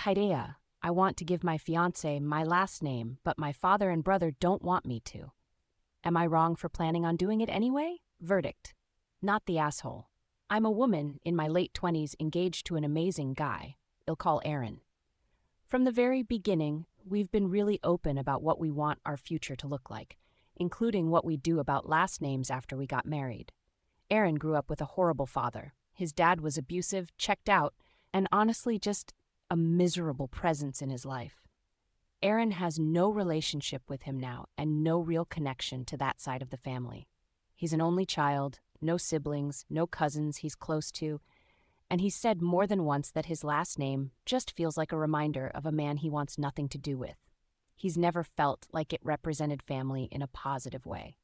Reddit I want to give my fiance my last name, but my father and brother don't want me to. Am I wrong for planning on doing it anyway? Verdict: not the asshole. I'm a woman in my late 20s engaged to an amazing guy. I'll call Aaron. From the very beginning, we've been really open about what we want our future to look like, including what we do about last names after we got married. Aaron grew up with a horrible father. His dad was abusive, checked out, and honestly just a miserable presence in his life. Aaron has no relationship with him now and no real connection to that side of the family. He's an only child, no siblings, no cousins he's close to, and he's said more than once that his last name just feels like a reminder of a man he wants nothing to do with. He's never felt like it represented family in a positive way.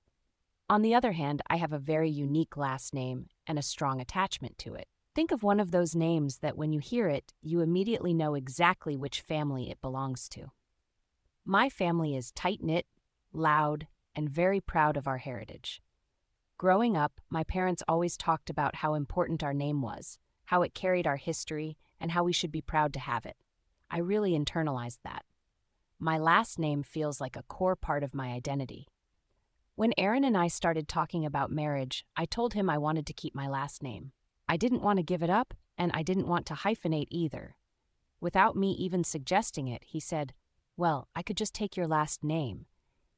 On the other hand, I have a very unique last name and a strong attachment to it. Think of one of those names that when you hear it, you immediately know exactly which family it belongs to. My family is tight-knit, loud, and very proud of our heritage. Growing up, my parents always talked about how important our name was, how it carried our history, and how we should be proud to have it. I really internalized that. My last name feels like a core part of my identity. When Aaron and I started talking about marriage, I told him I wanted to keep my last name. I didn't want to give it up, and I didn't want to hyphenate either. Without me even suggesting it, he said, "Well, I could just take your last name."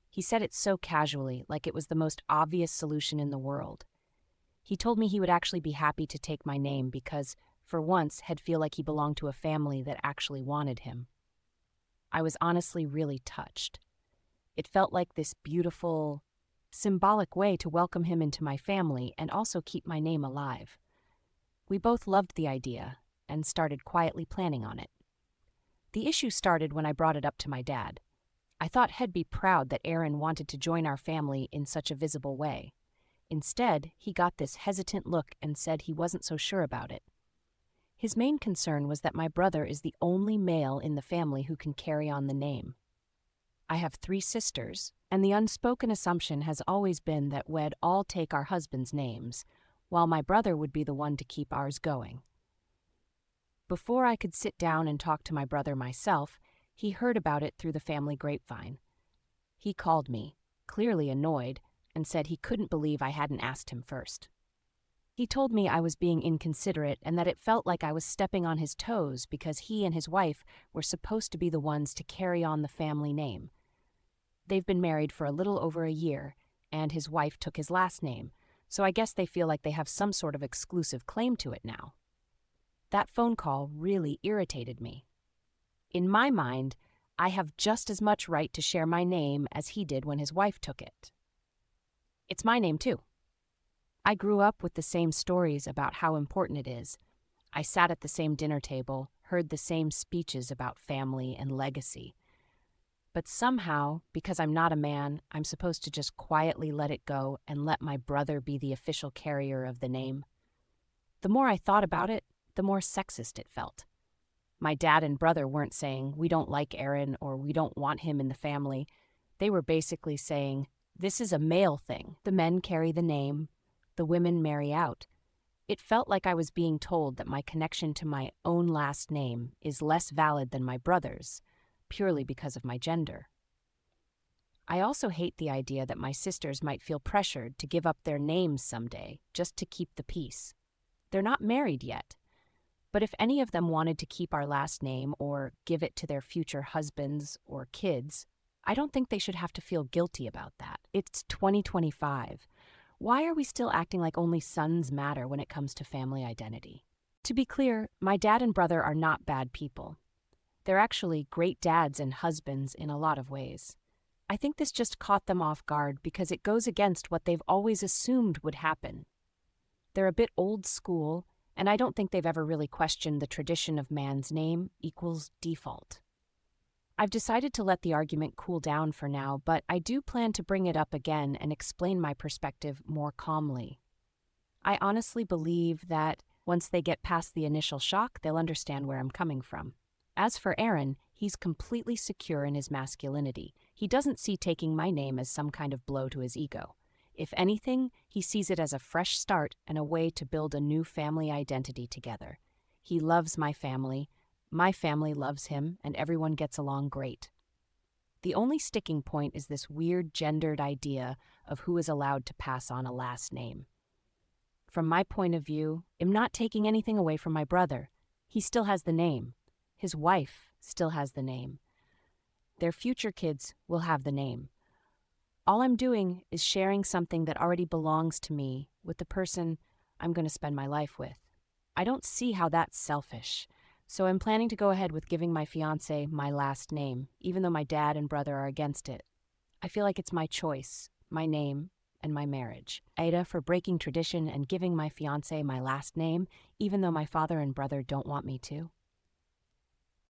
He said it so casually, like it was the most obvious solution in the world. He told me he would actually be happy to take my name because, for once, he'd feel like he belonged to a family that actually wanted him. I was honestly really touched. It felt like this beautiful, symbolic way to welcome him into my family and also keep my name alive. We both loved the idea and started quietly planning on it. The issue started when I brought it up to my dad. I thought he'd be proud that Aaron wanted to join our family in such a visible way. Instead, he got this hesitant look and said he wasn't so sure about it. His main concern was that my brother is the only male in the family who can carry on the name. I have 3 sisters, and the unspoken assumption has always been that we'd all take our husbands' names, while my brother would be the one to keep ours going. Before I could sit down and talk to my brother myself, he heard about it through the family grapevine. He called me, clearly annoyed, and said he couldn't believe I hadn't asked him first. He told me I was being inconsiderate and that it felt like I was stepping on his toes because he and his wife were supposed to be the ones to carry on the family name. They've been married for a little over a year, and his wife took his last name, so I guess they feel like they have some sort of exclusive claim to it now. That phone call really irritated me. In my mind, I have just as much right to share my name as he did when his wife took it. It's my name, too. I grew up with the same stories about how important it is. I sat at the same dinner table, heard the same speeches about family and legacy. But somehow, because I'm not a man, I'm supposed to just quietly let it go and let my brother be the official carrier of the name. The more I thought about it, the more sexist it felt. My dad and brother weren't saying, "We don't like Aaron" or "We don't want him in the family." They were basically saying, "This is a male thing. The men carry the name. The women marry out." It felt like I was being told that my connection to my own last name is less valid than my brother's, purely because of my gender. I also hate the idea that my sisters might feel pressured to give up their names someday just to keep the peace. They're not married yet, but if any of them wanted to keep our last name or give it to their future husbands or kids, I don't think they should have to feel guilty about that. It's 2025. Why are we still acting like only sons matter when it comes to family identity? To be clear, my dad and brother are not bad people. They're actually great dads and husbands in a lot of ways. I think this just caught them off guard because it goes against what they've always assumed would happen. They're a bit old school, and I don't think they've ever really questioned the tradition of man's name equals default. I've decided to let the argument cool down for now, but I do plan to bring it up again and explain my perspective more calmly. I honestly believe that once they get past the initial shock, they'll understand where I'm coming from. As for Aaron, he's completely secure in his masculinity. He doesn't see taking my name as some kind of blow to his ego. If anything, he sees it as a fresh start and a way to build a new family identity together. He loves my family, My family loves him, and everyone gets along great. The only sticking point is this weird gendered idea of who is allowed to pass on a last name. From my point of view, I'm not taking anything away from my brother. He still has the name. His wife still has the name. Their future kids will have the name. All I'm doing is sharing something that already belongs to me with the person I'm going to spend my life with. I don't see how that's selfish, so I'm planning to go ahead with giving my fiancé my last name, even though my dad and brother are against it. I feel like it's my choice, my name, and my marriage. AITA for breaking tradition and giving my fiancé my last name, even though my father and brother don't want me to.